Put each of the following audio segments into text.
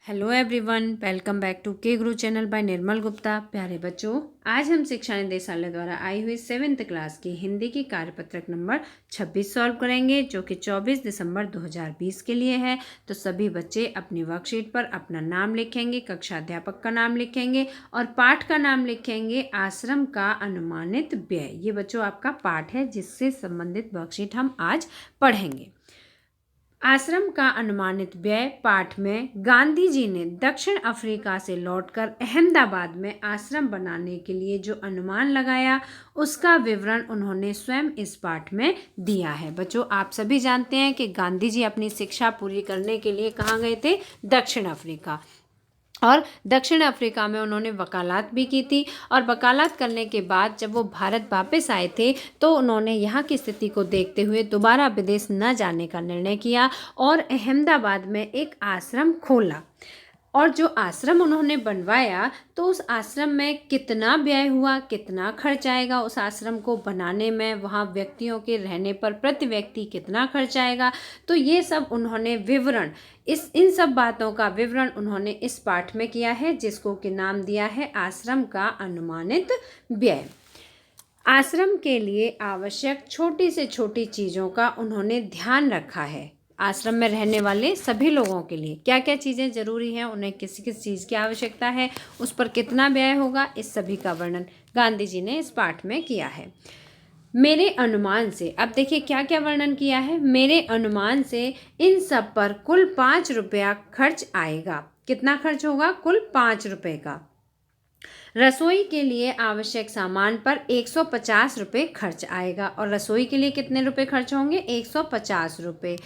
Hello everyone, welcome back to K Guru channel bye निर्मल गुप्ता। प्यारे बच्चों, आज हम शिक्षा निदेशालय द्वारा आई हुई 7th क्लास की हिंदी की कार्यपत्रक नंबर 26 सॉल्व करेंगे, जो कि 24 दिसंबर 2020 के लिए है। तो सभी बच्चे अपनी वर्कशीट पर अपना नाम लिखेंगे, कक्षा अध्यापक का नाम लिखेंगे और पाठ का नाम लिखेंगे आश्रम का अनुमानित व्यय। ये बच्चों आपका पाठ है जिससे संबंधित वर्कशीट हम आज पढ़ेंगे। आश्रम का अनुमानित व्यय पाठ में गांधी जी ने दक्षिण अफ्रीका से लौटकर अहमदाबाद में आश्रम बनाने के लिए जो अनुमान लगाया उसका विवरण उन्होंने स्वयं इस पाठ में दिया है। बच्चों, आप सभी जानते हैं कि गांधी जी अपनी शिक्षा पूरी करने के लिए कहाँ गए थे? दक्षिण अफ्रीका। और दक्षिण अफ्रीका में उन्होंने वकालत भी की थी और वकालत करने के बाद जब वो भारत वापस आए थे तो उन्होंने यहाँ की स्थिति को देखते हुए दोबारा विदेश न जाने का निर्णय किया और अहमदाबाद में एक आश्रम खोला। और जो आश्रम उन्होंने बनवाया तो उस आश्रम में कितना व्यय हुआ, कितना खर्च आएगा उस आश्रम को बनाने में, वहाँ व्यक्तियों के रहने पर प्रति व्यक्ति कितना खर्च आएगा, तो ये सब उन्होंने विवरण इन सब बातों का विवरण उन्होंने इस पाठ में किया है, जिसको कि नाम दिया है आश्रम का अनुमानित व्यय। आश्रम के लिए आवश्यक छोटी से छोटी चीज़ों का उन्होंने ध्यान रखा है। आश्रम में रहने वाले सभी लोगों के लिए क्या क्या चीज़ें ज़रूरी हैं, उन्हें किस किस चीज़ की आवश्यकता है, उस पर कितना व्यय होगा, इस सभी का वर्णन गांधी जी ने इस पाठ में किया है। मेरे अनुमान से, अब देखिए क्या क्या वर्णन किया है। मेरे अनुमान से इन सब पर कुल 5 रुपया खर्च आएगा। कितना खर्च होगा? कुल 5 रुपये का। रसोई के लिए आवश्यक सामान पर 150 रुपये खर्च आएगा। और रसोई के लिए कितने रुपए खर्च होंगे? 150 रुपये।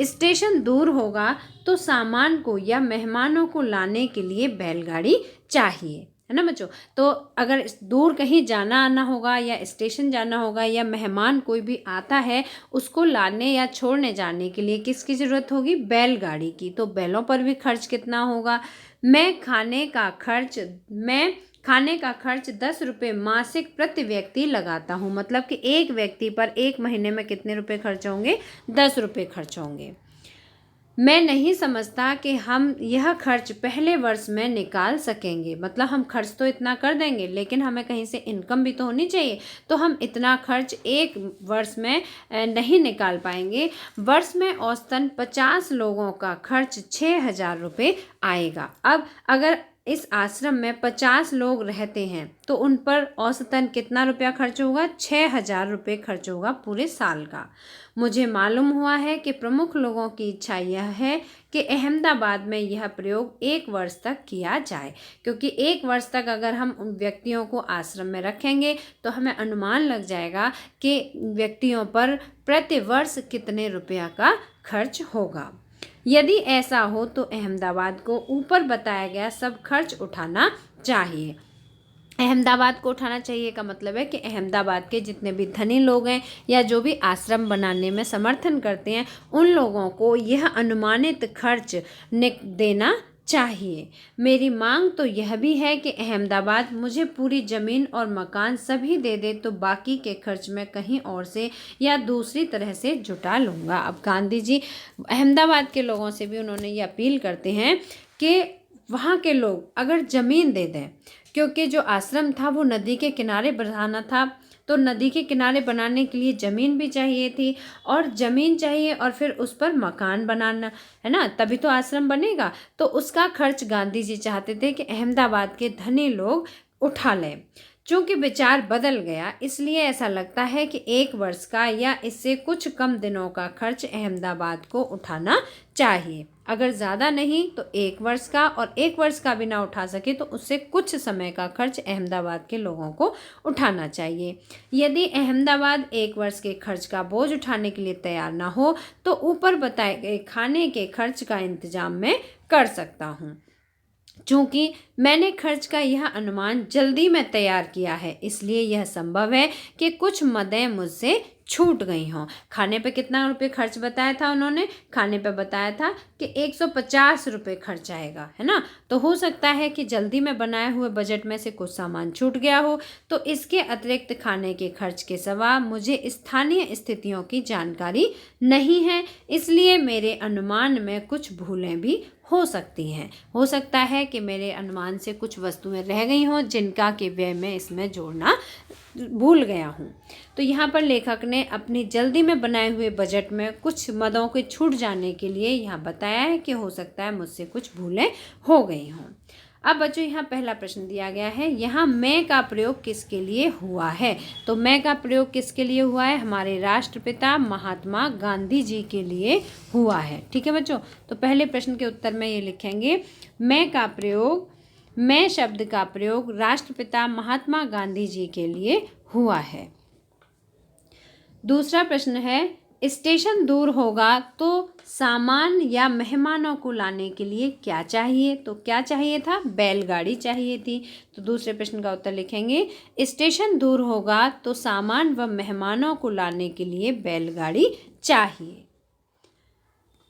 स्टेशन दूर होगा तो सामान को या मेहमानों को लाने के लिए बैलगाड़ी चाहिए, है ना बच्चों। तो अगर दूर कहीं जाना आना होगा या स्टेशन जाना होगा या मेहमान कोई भी आता है उसको लाने या छोड़ने जाने के लिए किसकी ज़रूरत होगी? बैलगाड़ी की। तो बैलों पर भी खर्च कितना होगा? मैं खाने का खर्च 10 रुपये मासिक प्रति व्यक्ति लगाता हूँ। मतलब कि एक व्यक्ति पर एक महीने में कितने रुपए खर्च होंगे? 10 रुपये खर्च होंगे। मैं नहीं समझता कि हम यह खर्च पहले वर्ष में निकाल सकेंगे। मतलब हम खर्च तो इतना कर देंगे लेकिन हमें कहीं से इनकम भी तो होनी चाहिए, तो हम इतना खर्च एक वर्ष में नहीं निकाल पाएंगे। वर्ष में औसतन 50 लोगों का खर्च 6,000 रुपये आएगा। अब अगर इस आश्रम में 50 लोग रहते हैं तो उन पर औसतन कितना रुपया खर्च होगा? 6,000 रुपये खर्च होगा पूरे साल का। मुझे मालूम हुआ है कि प्रमुख लोगों की इच्छा यह है कि अहमदाबाद में यह प्रयोग 1 वर्ष तक किया जाए, क्योंकि 1 वर्ष तक अगर हम उन व्यक्तियों को आश्रम में रखेंगे तो हमें अनुमान लग जाएगा कि व्यक्तियों पर प्रति वर्ष कितने रुपया का खर्च होगा। यदि ऐसा हो तो अहमदाबाद को ऊपर बताया गया सब खर्च उठाना चाहिए। अहमदाबाद को उठाना चाहिए का मतलब है कि अहमदाबाद के जितने भी धनी लोग हैं या जो भी आश्रम बनाने में समर्थन करते हैं उन लोगों को यह अनुमानित खर्च देना चाहिए। मेरी मांग तो यह भी है कि अहमदाबाद मुझे पूरी ज़मीन और मकान सभी दे दे तो बाकी के खर्च मैं कहीं और से या दूसरी तरह से जुटा लूँगा। अब गांधी जी अहमदाबाद के लोगों से भी उन्होंने ये अपील करते हैं कि वहाँ के लोग अगर ज़मीन दे दें, क्योंकि जो आश्रम था वो नदी के किनारे बनाना था, तो नदी के किनारे बनाने के लिए ज़मीन भी चाहिए थी और ज़मीन चाहिए और फिर उस पर मकान बनाना है ना, तभी तो आश्रम बनेगा। तो उसका खर्च गांधी जी चाहते थे कि अहमदाबाद के धनी लोग उठा लें। चूँकि विचार बदल गया इसलिए ऐसा लगता है कि 1 वर्ष का या इससे कुछ कम दिनों का खर्च अहमदाबाद को उठाना चाहिए। अगर ज़्यादा नहीं तो 1 वर्ष का, और 1 वर्ष का भी ना उठा सके तो उससे कुछ समय का खर्च अहमदाबाद के लोगों को उठाना चाहिए। यदि अहमदाबाद 1 वर्ष के खर्च का बोझ उठाने के लिए तैयार ना हो तो ऊपर बताए गए खाने के खर्च का इंतजाम मैं कर सकता हूँ। चूँकि मैंने खर्च का यह अनुमान जल्दी में तैयार किया है इसलिए यह संभव है कि कुछ मदें मुझसे छूट गई हों। खाने पे कितना रुपये खर्च बताया था उन्होंने? खाने पे बताया था कि 150 रुपये खर्च आएगा, है ना। तो हो सकता है कि जल्दी में बनाए हुए बजट में से कुछ सामान छूट गया हो। तो इसके अतिरिक्त खाने के खर्च के सिवा मुझे स्थानीय स्थितियों की जानकारी नहीं है, इसलिए मेरे अनुमान में कुछ भूलें भी हो सकती हैं। हो सकता है कि मेरे अनुमान से कुछ वस्तुएं रह गई हों जिनका कि व्यय मैं इसमें जोड़ना भूल गया हूँ। तो यहाँ पर लेखक ने अपनी जल्दी में बनाए हुए बजट में कुछ मदों के छूट जाने के लिए यहाँ बताया है कि हो सकता है मुझसे कुछ भूलें हो गई हों। अब बच्चों यहाँ पहला प्रश्न दिया गया है, यहाँ मैं का प्रयोग किसके लिए हुआ है। तो मैं का प्रयोग किसके लिए हुआ है, हमारे राष्ट्रपिता महात्मा गांधी जी के लिए हुआ है। ठीक है बच्चों, तो पहले प्रश्न के उत्तर में ये लिखेंगे, मैं का प्रयोग, मैं शब्द का प्रयोग राष्ट्रपिता महात्मा गांधी जी के लिए हुआ है। दूसरा प्रश्न है, स्टेशन दूर होगा तो सामान या मेहमानों को लाने के लिए क्या चाहिए। तो क्या चाहिए था, बैलगाड़ी चाहिए थी। तो दूसरे प्रश्न का उत्तर लिखेंगे, स्टेशन दूर होगा तो सामान व मेहमानों को लाने के लिए बैलगाड़ी चाहिए।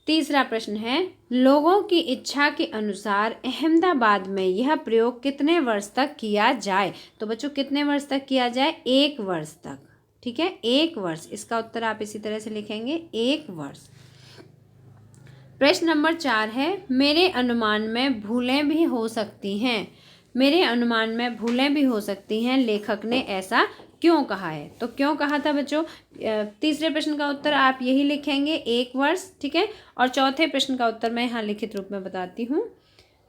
तीसरा प्रश्न है, लोगों की इच्छा के अनुसार अहमदाबाद में यह प्रयोग कितने वर्ष तक किया जाए। तो बच्चों कितने वर्ष तक किया जाए, 1 वर्ष तक। ठीक है, 1 वर्ष। इसका उत्तर आप इसी तरह से लिखेंगे, 1 वर्ष। प्रश्न नंबर 4 है, मेरे अनुमान में भूलें भी हो सकती हैं। मेरे अनुमान में भूलें भी हो सकती हैं, लेखक ने ऐसा क्यों कहा है। तो क्यों कहा था बच्चों, तीसरे प्रश्न का उत्तर आप यही लिखेंगे, 1 वर्ष। ठीक है, और चौथे प्रश्न का उत्तर मैं यहाँ लिखित रूप में बताती हूँ।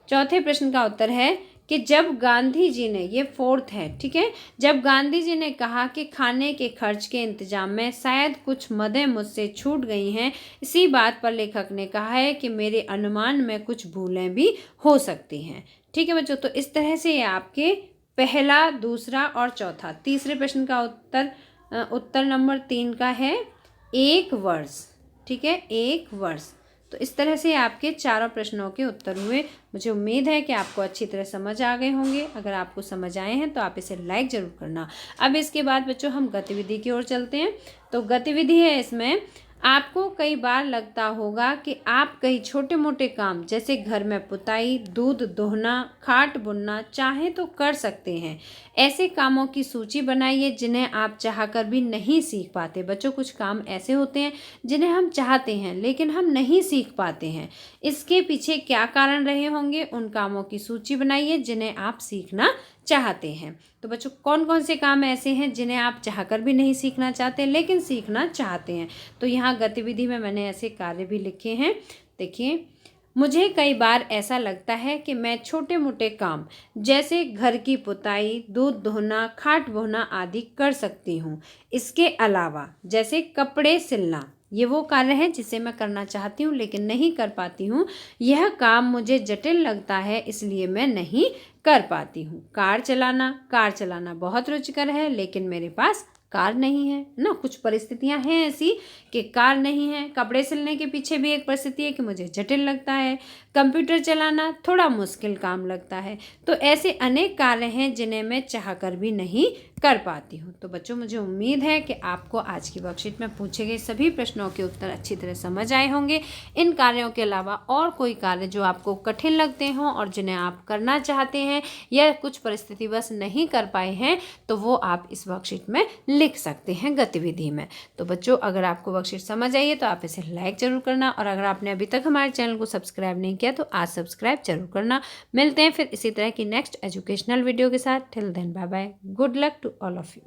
चौथे प्रश्न का उत्तर है कि जब गांधी जी ने, ये 4th है, ठीक है, जब गांधी जी ने कहा कि खाने के खर्च के इंतजाम में शायद कुछ मदें मुझसे छूट गई हैं, इसी बात पर लेखक ने कहा है कि मेरे अनुमान में कुछ भूलें भी हो सकती हैं। ठीक है बच्चों, तो इस तरह से ये आपके पहला, दूसरा और चौथा, तीसरे प्रश्न का उत्तर नंबर 3 का है 1 वर्ष। ठीक है, 1 वर्ष। तो इस तरह से आपके चारों प्रश्नों के उत्तर हुए। मुझे उम्मीद है कि आपको अच्छी तरह समझ आ गए होंगे। अगर आपको समझ आए हैं तो आप इसे लाइक ज़रूर करना। अब इसके बाद बच्चों हम गतिविधि की ओर चलते हैं। तो गतिविधि है, इसमें आपको कई बार लगता होगा कि आप कई छोटे मोटे काम जैसे घर में पुताई, दूध दोहना, खाट बुनना चाहें तो कर सकते हैं। ऐसे कामों की सूची बनाइए जिन्हें आप चाहकर भी नहीं सीख पाते। बच्चों, कुछ काम ऐसे होते हैं जिन्हें हम चाहते हैं लेकिन हम नहीं सीख पाते हैं। इसके पीछे क्या कारण रहे होंगे, उन कामों की सूची बनाइए जिन्हें आप सीखना चाहते हैं। तो बच्चों, कौन कौन से काम ऐसे हैं जिन्हें आप चाहकर भी नहीं सीखना चाहते लेकिन सीखना चाहते हैं। तो यहाँ गतिविधि में मैंने ऐसे कार्य भी लिखे हैं। देखिए, मुझे कई बार ऐसा लगता है कि मैं छोटे मोटे काम जैसे घर की पुताई, दूध धोना, खाट बोना आदि कर सकती हूँ। इसके अलावा जैसे कपड़े सिलना, ये वो कार्य है जिसे मैं करना चाहती हूँ लेकिन नहीं कर पाती हूँ। यह काम मुझे जटिल लगता है इसलिए मैं नहीं कर पाती हूँ। कार चलाना बहुत रुचिकर है लेकिन मेरे पास कार नहीं है ना। कुछ परिस्थितियां हैं ऐसी कि कार नहीं है। कपड़े सिलने के पीछे भी एक परिस्थिति है कि मुझे जटिल लगता है। कंप्यूटर चलाना थोड़ा मुश्किल काम लगता है। तो ऐसे अनेक कार्य हैं जिन्हें मैं चाहकर भी नहीं कर पाती हूँ। तो बच्चों, मुझे उम्मीद है कि आपको आज की वर्कशीट में पूछे गए सभी प्रश्नों के उत्तर अच्छी तरह समझ आए होंगे। इन कार्यों के अलावा और कोई कार्य जो आपको कठिन लगते हों और जिन्हें आप करना चाहते हैं या कुछ परिस्थितिवश नहीं कर पाए हैं तो वो आप इस वर्कशीट में लिख सकते हैं गतिविधि में। तो बच्चों, अगर आपको वर्कशीट समझ आई है तो आप इसे लाइक जरूर करना, और अगर आपने अभी तक हमारे चैनल को सब्सक्राइब नहीं किया तो आज सब्सक्राइब जरूर करना। मिलते हैं फिर इसी तरह की नेक्स्ट एजुकेशनल वीडियो के साथ। Till then, bye bye, good luck to all of you.